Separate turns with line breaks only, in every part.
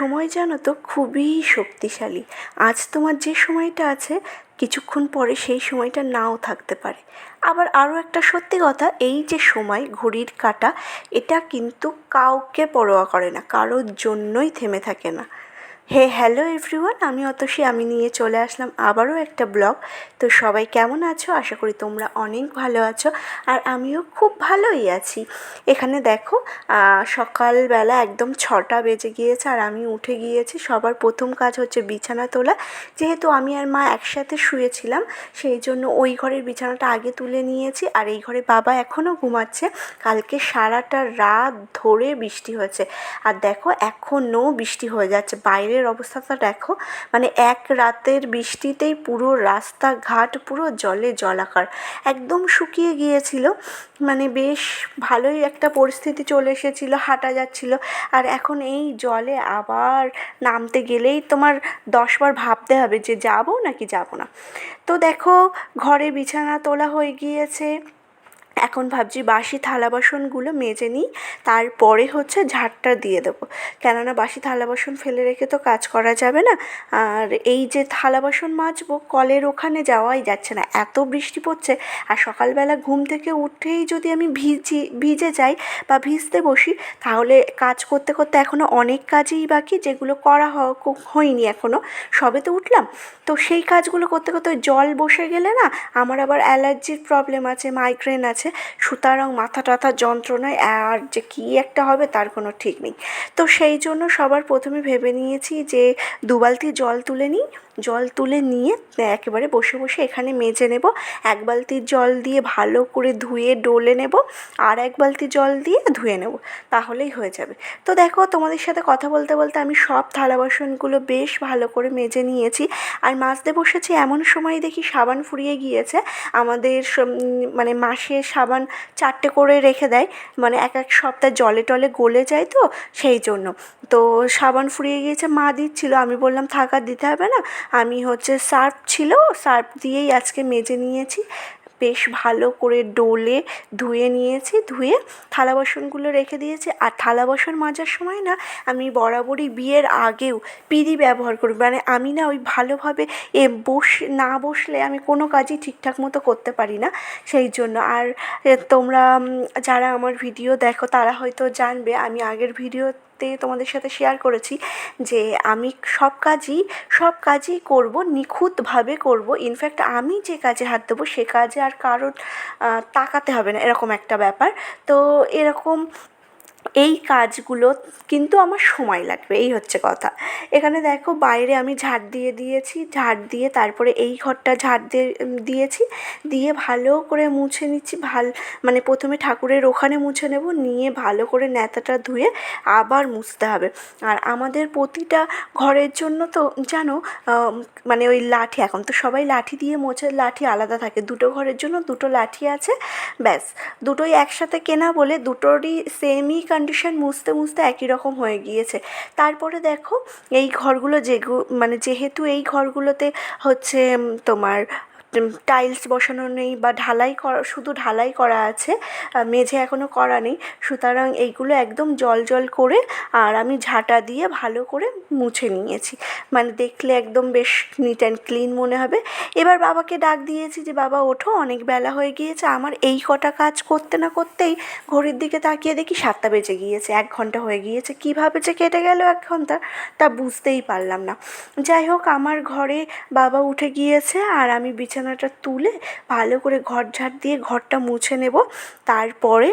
সময় জানো তো খুবই শক্তিশালী। আজ তোমার যে সময়টা আছে কিছুক্ষণ পরে সেই সময়টা নাও থাকতে পারে। আবার আরও একটা সত্যি কথা, এই যে সময় ঘড়ির কাঁটা, এটা কিন্তু কাউকে পরোয়া করে না, কারোর জন্যই থেমে থাকে না। হ্যালো এভরিওয়ান, আমি অতসী, আমি নিয়ে চলে আসলাম আবারও একটা ব্লগ। তো সবাই কেমন আছো? আশা করি তোমরা অনেক ভালো আছো, আর আমিও খুব ভালোই আছি। এখানে দেখো, সকালবেলা একদম 6টা বেজে গিয়েছে আর আমি উঠে গিয়েছি। সবার প্রথম কাজ হচ্ছে বিছানা তোলা। যেহেতু আমি আর মা একসাথে শুয়েছিলাম, সেই জন্য ওই ঘরের বিছানাটা আগে তুলে নিয়েছি। আর এই ঘরে বাবা এখনও ঘুমাচ্ছে। কালকে সারাটা রাত ধরে বৃষ্টি হয়েছে, আর দেখো এখনও বৃষ্টি হয়ে যাচ্ছে। বাইরের অবস্থাটা দেখো, মানে এক রাতের বৃষ্টিতেই পুরো রাস্তাঘাট পুরো জলে জলাকার, একদম শুকিয়ে গিয়েছিল। মানে বেশ ভালোই একটা পরিস্থিতি চলে এসেছিলো, হাঁটা যাচ্ছিল। আর এখন এই জলে আবার নামতে গেলেই তোমার 10বার ভাবতে হবে যে যাবো নাকি যাবো না। তো দেখো, ঘরে বিছানা তোলা হয়ে গিয়েছে। এখন ভাবছি বাসি থালা বাসনগুলো মেজে নিই, তারপরে হচ্ছে ঝাড়টা দিয়ে দেবো। কেননা বাসি থালা বাসন ফেলে রেখে তো কাজ করা যাবে না। আর এই যে থালা বাসন মাজবো, কলের ওখানে যাওয়াই যাচ্ছে না, এত বৃষ্টি পড়ছে। আর সকালবেলা ঘুম থেকে উঠেই যদি আমি ভিজে যাই বা ভিজতে বসি, তাহলে কাজ করতে করতে এখনও অনেক কাজই বাকি, যেগুলো করা হয়নি এখনও, সবে তো উঠলাম। তো সেই কাজগুলো করতে করতে জল বসে গেলে না, আমার আবার অ্যালার্জির প্রবলেম আছে, মাইগ্রেন আছে, সুতরাং মাথা টাথা যন্ত্রণায় আর যে কী একটা হবে তার কোনো ঠিক নেই। তো সেই জন্য সবার প্রথমে ভেবে নিয়েছি যে 2 বালতি জল তুলে নিই। জল তুলে নিয়ে একেবারে বসে বসে এখানে মেজে নেব। 1 বালতি জল দিয়ে ভালো করে ধুয়ে ডলে নেব, আর 1 বালতি জল দিয়ে ধুয়ে নেব, তাহলেই হয়ে যাবে। তো দেখো, তোমাদের সাথে কথা বলতে বলতে আমি সব থালা বাসনগুলো বেশ ভালো করে মেজে নিয়েছি। আর মাজতে বসেছি এমন সময় দেখি সাবান ফুরিয়ে গিয়েছে। আমাদের মানে মাসে সাবান 4টে করে রেখে দেয়, মানে এক এক সপ্তাহ জলে টলে গলে যায়, তো সেই জন্য। তো সাবান ফুরিয়ে গিয়েছে, মা দিচ্ছিল, আমি বললাম থাক আর দিতে হবে না, আমি হচ্ছে সার্ফ ছিল, সার্ফ দিয়েই আজকে মেজে নিয়েছি। বেশ ভালো করে ডলে ধুয়ে নিয়েছি, ধুয়ে থালা বাসনগুলো রেখে দিয়েছি। আর থালা বাসন মাজার সময় না, আমি বরাবরই বিয়ের আগেও পিঁড়ি ব্যবহার করি। মানে আমি না ওই ভালোভাবে না বসলে আমি কোনো কাজই ঠিকঠাক মতো করতে পারি না, সেই জন্য। আর তোমরা যারা আমার ভিডিও দেখো তারা হয়তো জানবে, আমি আগের ভিডিওতে তোমাদের সাথে শেয়ার করেছি যে আমি সব কাজই করব, নিখুঁতভাবে করব। ইনফ্যাক্ট আমি যে কাজে হাত দেবো সে কাজে আর কারোর তাকাতে হবে না, এরকম একটা ব্যাপার। তো এরকম এই কাজগুলো কিন্তু আমার সময় লাগবে, এই হচ্ছে কথা। এখানে দেখো, বাইরে আমি ঝাড় দিয়ে দিয়েছি, ঝাড় দিয়ে তারপরে এই ঘরটা ঝাড় দিয়েছি, দিয়ে ভালো করে মুছে নিচ্ছি। মানে প্রথমে ঠাকুরের ওখানে মুছে নেব, নিয়ে ভালো করে ন্যাতাটা ধুয়ে আবার মুছতে হবে। আর আমাদের প্রতিটা ঘরের জন্য তো জানো, মানে ওই লাঠি, এখন তো সবাই লাঠি দিয়ে মোছে, লাঠি আলাদা থাকে। 2টো ঘরের জন্য 2টো লাঠি আছে, ব্যাস। দুটোই একসাথে কেনা বলে দুটোরই সেমই কন্ডিশন, মুছতে মুছতে একই রকম হয়ে গিয়েছে। তারপরে দেখো, এই ঘরগুলো মানে যেহেতু এই ঘরগুলোতে হচ্ছে তোমার টাইলস বসানো নেই বা শুধু ঢালাই করা আছে, মেঝে এখনও করা নেই, সুতরাং এইগুলো একদম জল করে আর আমি ঝাঁটা দিয়ে ভালো করে মুছে নিয়েছি। মানে দেখলে একদম বেশ নিট অ্যান্ড ক্লিন মনে হবে। এবার বাবাকে ডাক দিয়েছি যে বাবা ওঠো, অনেক বেলা হয়ে গিয়েছে। আমার এই কটা কাজ করতে না করতেই ঘড়ির দিকে তাকিয়ে দেখি 7টা বেজে গিয়েছে, 1 ঘন্টা হয়ে গিয়েছে। কীভাবে যে কেটে গেল 1 ঘন্টা তা বুঝতেই পারলাম না। যাই হোক, আমার ঘরে বাবা উঠে গিয়েছে আর আমি বিছানাটা তুলে ভালো করে ঘর ঝাড় দিয়ে ঘরটা মুছে নেব। তারপরে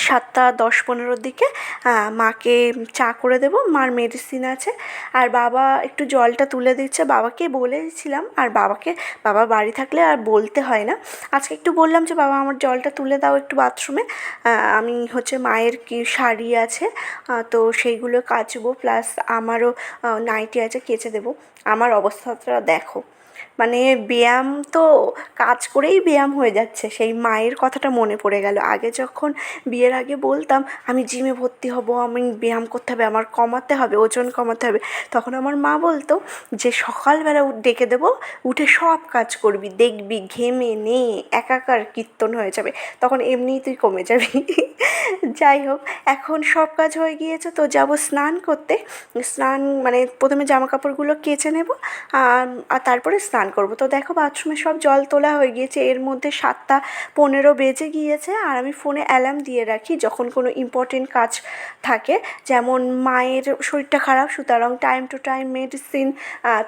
7টা 10-15 দিকে মাকে চা করে দেবো, মার মেডিসিন আছে। আর বাবা একটু জলটা তুলে দিচ্ছে, বাবাকে বলেছিলাম। আর বাবা বাড়ি থাকলে আর বলতে হয় না। আজকে একটু বললাম যে বাবা আমার জলটা তুলে দাও একটু বাথরুমে। আমি হচ্ছে মায়ের কি শাড়ি আছে, তো সেইগুলো কাচবো, প্লাস আমারও নাইটি আছে, কেচে দেবো। আমার অবস্থাটা দেখো, মানে ব্যায়াম তো কাজ করেই ব্যায়াম হয়ে যাচ্ছে। সেই মায়ের কথাটা মনে পড়ে গেল। আগে যখন বিয়ের আগে বলতাম আমি জিমে ভর্তি হব, আমি ব্যায়াম করতে হবে, আমার কমাতে হবে, ওজন কমাতে হবে, তখন আমার মা বলতো যে সকালবেলা ডেকে দেবো, উঠে সব কাজ করবি, দেখবি ঘেমে নিয়ে একাকার কীর্তন হয়ে যাবে, তখন এমনিই তুই কমে যাবি। যাই হোক, এখন সব কাজ হয়ে গিয়েছে, তো যাব স্নান করতে। স্নান মানে প্রথমে জামা কাপড়গুলো কেচে নেব, আর তারপরে স্নান করব। তো দেখো বাথরুমে সব জল তোলা হয়ে গিয়েছে, এর মধ্যে 7:15 বেজে গিয়েছে। আর আমি ফোনে অ্যালার্ম দিয়ে রাখি যখন কোনো ইম্পর্টেন্ট কাজ থাকে, যেমন মায়ের শরীরটা খারাপ, সুতরাং time to time medicine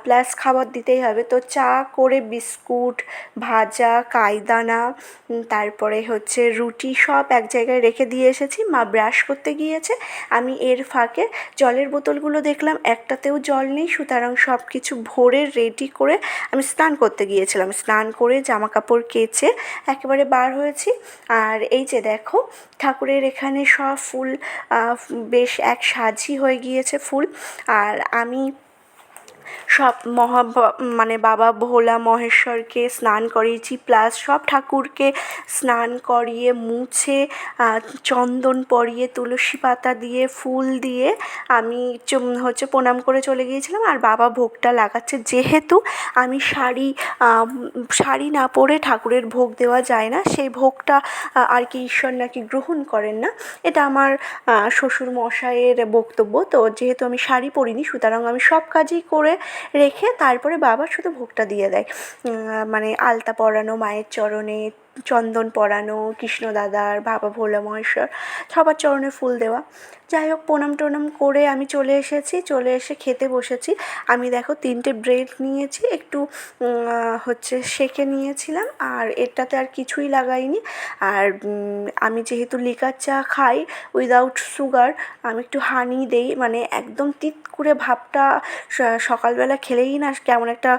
plus খাবার দিতেই হবে। তো চা করে বিস্কুট, ভাজা, কাইদানা, তারপরে হচ্ছে রুটি সব এক জায়গায় রেখে দিয়ে এসেছি। মা ব্রাশ করতে গিয়েছে, আমি এর ফাঁকে জলের বোতলগুলো দেখলাম একটাতেও জল নেই, সুতরাং সব কিছু ভরে রেডি করে আমি স্নান করতে গিয়েছিলাম। স্নান করে জামা কাপড় কেচে একেবারে বার হয়েছি। আর এই যে দেখো, ঠাকুরের এখানে সব ফুল বেশ এক সাজি হয়ে গিয়েছে ফুল। আর আমি সব মানে বাবা ভোলা মহেশ্বরকে স্নান করিয়েছি, প্লাস সব ঠাকুরকে স্নান করিয়ে মুছে চন্দন পরিয়ে তুলসী পাতা দিয়ে ফুল দিয়ে আমি হচ্ছে প্রণাম করে চলে গিয়েছিলাম। আর বাবা ভোগটা লাগাচ্ছে, যেহেতু আমি শাড়ি না পরে ঠাকুরের ভোগ দেওয়া যায় না, সেই ভোগটা আর কি ঈশ্বর নাকি গ্রহণ করেন না, এটা আমার শ্বশুর মশাইয়ের বক্তব্য। তো যেহেতু আমি শাড়ি পরিনি, সুতরাং আমি সব কাজই করে রেখে তারপরে বাবা শুধু ভোগটা দিয়ে দেয়। মানে আলতা পরানো মায়ের চরণে, চন্দন পরানো কৃষ্ণ দাদার, বাবা ভোলা মহেশ্বর সবার চরণে ফুল দেওয়া। যাই হোক, প্রণাম টনাম করে আমি চলে এসে খেতে বসেছি। আমি দেখো 3টে ব্রেড নিয়েছি, একটু হচ্ছে সেঁকে নিয়েছিলাম, আর এটাতে আর কিছুই লাগাইনি। আর আমি যেহেতু লিকার চা খাই উইদাউট সুগার, আমি একটু হানি দেই, মানে একদম তিত করে ভাবটা সকালবেলা খেলেই না কেমন একটা,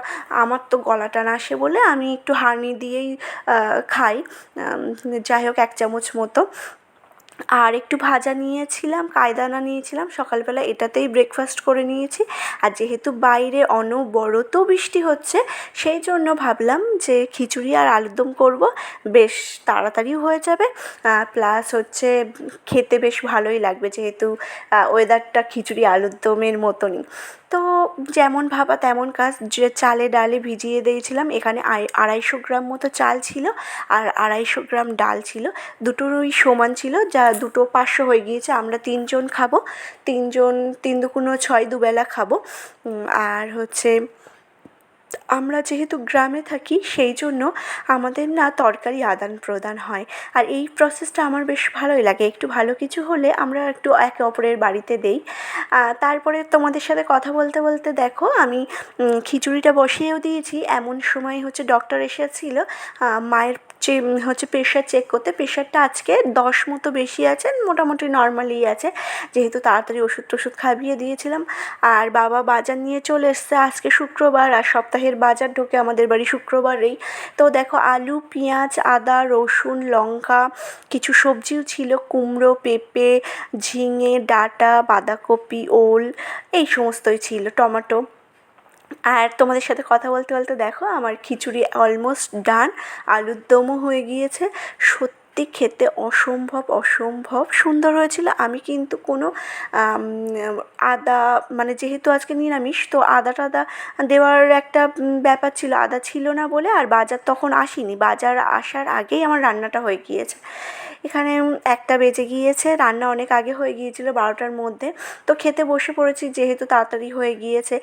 আমার তো গলাটা না আসে বলে আমি একটু হানি দিয়েই খাই। যাই হোক, 1 চামচ মতো। আর একটু ভাজা নিয়েছিলাম, কায়দানা নিয়েছিলাম, সকালবেলা এটাতেই ব্রেকফাস্ট করে নিয়েছি। আর যেহেতু বাইরে অনবরত বৃষ্টি হচ্ছে, সেই জন্য ভাবলাম যে খিচুড়ি আর আলুর দম করবো, বেশ তাড়াতাড়িও হয়ে যাবে, প্লাস হচ্ছে খেতে বেশ ভালোই লাগবে, যেহেতু ওয়েদারটা খিচুড়ি আলুর দমের মতনই। তো যেমন ভাবা তেমন কাজ, যে চালে ডালে ভিজিয়ে দিয়েছিলাম, এখানে 250 গ্রাম মতো চাল ছিল আর 250 গ্রাম ডাল ছিল, দুটোরই সমান ছিল, যা দুটো 500 হয়ে গিয়েছে। আমরা 3 জন খাবো, 3 জন 3 দুগুণ 6, দুবেলা খাবো। আর হচ্ছে আমরা যেহেতু গ্রামে থাকি, সেই জন্য আমাদের না তরকারি আদান প্রদান হয়, আর এই প্রসেসটা আমার বেশ ভালোই লাগে। একটু ভালো কিছু হলে আমরা একটু একে অপরের বাড়িতে দেই। তারপরে তোমাদের সাথে কথা বলতে বলতে দেখো আমি খিচুড়িটা বসিয়েও দিয়েছি। এমন সময় হচ্ছে ডক্টর এসেছিলো মায়ের হচ্ছে প্রেশার চেক করতে। প্রেশারটা আজকে 10 মতো বেশি আছে, মোটামুটি নর্মালই আছে, যেহেতু তাড়াতাড়ি ওষুধ টষুধ খাইয়ে দিয়েছিলাম। আর বাবা বাজার নিয়ে চলে এসছে, আজকে শুক্রবার, আর সপ্তাহের বাজার ঢোকে আমাদের বাড়ি শুক্রবারেই। তো দেখো, আলু, পেঁয়াজ, আদা, রসুন, লঙ্কা, কিছু সবজিও ছিল, কুমড়ো, পেঁপে, ঝিঙে, ডাঁটা, বাঁধাকপি, ওল, এই সমস্তই ছিল, টমেটো। আর তোমাদের সাথে কথা বলতে বলতে দেখো আমার খিচুড়ি অলমোস্ট ডান, আলুর দমও হয়ে গিয়েছে। সত্যি খেতে অসম্ভব অসম্ভব সুন্দর হয়েছিল। আমি কিন্তু কোনো আদা, মানে যেহেতু আজকে নিরামিষ, তো আদা টাদা দেওয়ার একটা ব্যাপার ছিল, আদা ছিল না বলে, আর বাজার তখন আসেনি, বাজার আসার আগেই আমার রান্নাটা হয়ে গিয়েছে। এখানে 1টা বেজে গিয়েছে, রান্না অনেক আগে হয়ে গিয়েছিল, 12টার মধ্যে। তো খেতে বসে পড়েছি যেহেতু তাড়াতাড়ি হয়ে গিয়েছে।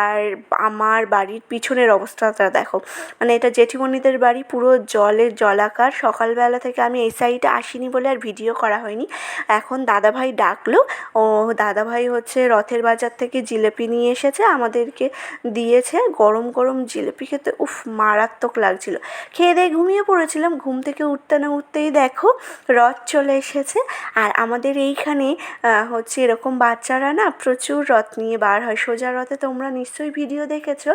আর আমার বাড়ির পিছনের অবস্থাটা দেখো, মানে এটা জেঠিমণিদের বাড়ি, পুরো জলের জলাকার। সকালবেলা থেকে আমি এই সাইডে আসিনি বলে আর ভিডিও করা হয়নি। এখন দাদাভাই ডাকলো, ও দাদাভাই হচ্ছে রথের বাজার থেকে জিলিপি নিয়ে এসেছে, আমাদেরকে দিয়েছে। গরম গরম জিলিপি খেতে উফ মারাত্মক লাগছিল। খেয়ে দিয়ে ঘুমিয়ে পড়েছিলাম, ঘুম থেকে উঠতে না উঠতেই দেখো রথ চলে এসেছে। আর আমাদের এইখানে হচ্ছে এরকম বাচ্চারা না প্রচুর রথ নিয়ে বার হয়। সোজা রথে তোমরা নিশ্চয়ই ভিডিও দেখেছো,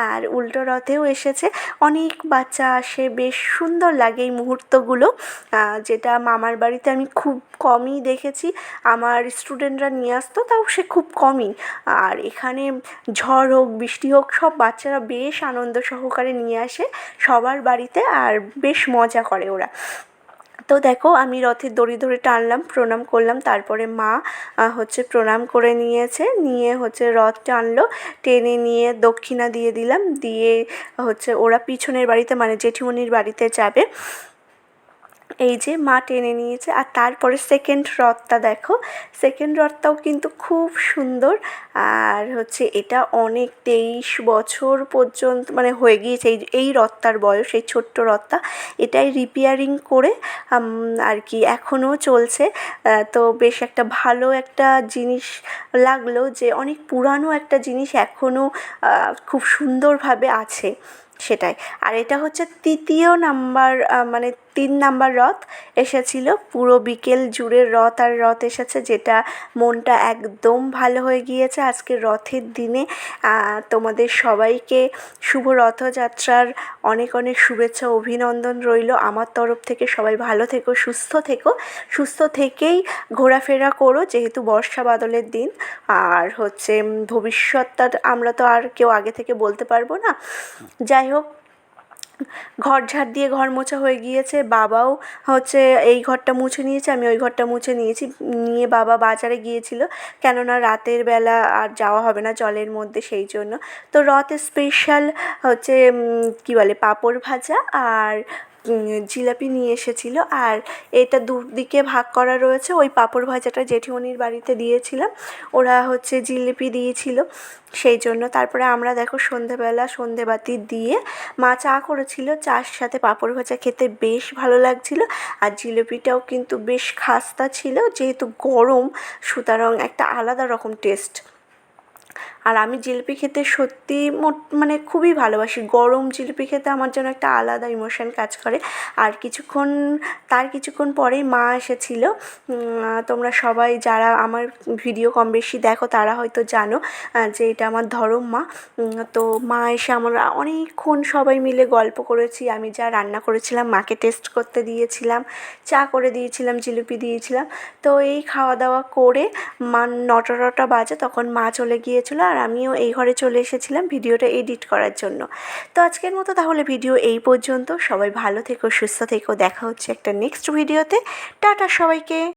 আর উল্টো রথেও এসেছে। অনেক বাচ্চা আসে, বেশ সুন্দর লাগে এই মুহূর্তগুলো, যেটা মামার বাড়িতে আমি খুব কমই দেখেছি। আমার স্টুডেন্টরা নিয়ে আসতো, তাও সে খুব কমই। আর এখানে ঝড় হোক বৃষ্টি হোক সব বাচ্চারা বেশ আনন্দ সহকারে নিয়ে আসে সবার বাড়িতে, আর বেশ মজা করে ওরা। তো দেখো আমি রথের দড়ি ধরে টানলাম, প্রণাম করলাম, তারপরে মা হচ্ছে প্রণাম করে নিয়েছে, নিয়ে হচ্ছে রথ টানলো, টেনে নিয়ে দক্ষিণা দিয়ে দিলাম, দিয়ে হচ্ছে ওরা পিছনের বাড়িতে মানে জেঠিমনির বাড়িতে যাবে। এই যে মা টেনে নিয়েছে। আর তারপরে সেকেন্ড রথটা দেখো, সেকেন্ড রথটাও কিন্তু খুব সুন্দর। আর হচ্ছে এটা অনেক 23 বছর পর্যন্ত মানে হয়ে গিয়েছে এই রথটার বয়স, এই ছোট্ট রথটা। এটাই রিপেয়ারিং করে আর কি এখনও চলছে। তো বেশ একটা ভালো একটা জিনিস লাগলো যে অনেক পুরানো একটা জিনিস এখনও খুব সুন্দরভাবে আছে, সেটাই। আর এটা হচ্ছে তৃতীয় নাম্বার মানে 3 নাম্বার রথ এসেছিল। পুরো বিকেল জুড়ে রথ আর রথ এসেছে, যেটা মনটা একদম ভালো হয়ে গিয়েছে আজকে রথের দিনে। তোমাদের সবাইকে শুভ রথযাত্রার অনেক অনেক শুভেচ্ছা অভিনন্দন রইল আমার তরফ থেকে। সবাই ভালো থেকো, সুস্থ থেকো, সুস্থ থেকেই ঘোরাফেরা করো, যেহেতু বর্ষা বাদলের দিন। আর হচ্ছে ভবিষ্যৎটা আমরা তো আর কেউ আগে থেকে বলতে পারবো না। যাই হোক, ঘর ঝাড় দিয়ে ঘর মোছা হয়ে গিয়েছে। বাবাও হচ্ছে এই ঘরটা মুছে নিয়েছে, আমি ওই ঘরটা মুছে নিয়েছি। নিয়ে বাবা বাজারে গিয়েছিল, কেননা রাতের বেলা আর যাওয়া হবে না জলের মধ্যে, সেই জন্য। তো রথে স্পেশাল হচ্ছে কী বলে পাঁপড় ভাজা আর জিলাপি নিয়ে এসেছিল। আর এটা দুদিকে ভাগ করা রয়েছে। ওই পাঁপড় ভাজাটা জেঠিমনির বাড়িতে দিয়েছিলাম, ওরা হচ্ছে জিলিপি দিয়েছিল, সেই জন্য। তারপরে আমরা দেখো সন্ধেবেলা সন্ধেবাতি দিয়ে মা চা করেছিল, চার সাথে পাঁপড় ভাজা খেতে বেশ ভালো লাগছিল। আর জিলিপিটাও কিন্তু বেশ খাস্তা ছিল, যেহেতু গরম সুতরাং একটা আলাদা রকম টেস্ট। আর আমি জিলিপি খেতে সত্যি মানে খুবই ভালোবাসি। গরম জিলিপি খেতে আমার জন্য একটা আলাদা ইমোশন কাজ করে। আর তার কিছুক্ষণ পরেই মা এসেছিল। তোমরা সবাই যারা আমার ভিডিও কম বেশি দেখো তারা হয়তো জানো যে এটা আমার ধরম মা। তো মা এসে আমরা অনেকক্ষণ সবাই মিলে গল্প করেছি। আমি যা রান্না করেছিলাম মাকে টেস্ট করতে দিয়েছিলাম, চা করে দিয়েছিলাম, জিলিপি দিয়েছিলাম। তো এই খাওয়া দাওয়া করে 9টা বাজে, তখন মা চলে গিয়েছিলো, আর আমিও এই ঘরে চলে এসেছিলাম ভিডিওটা এডিট করার জন্য। তো আজকের মতো তাহলে ভিডিও এই পর্যন্ত। সবাই ভালো থেকো, সুস্থ থেকো, দেখা হচ্ছে একটা নেক্সট ভিডিওতে। টাটা সবাইকে।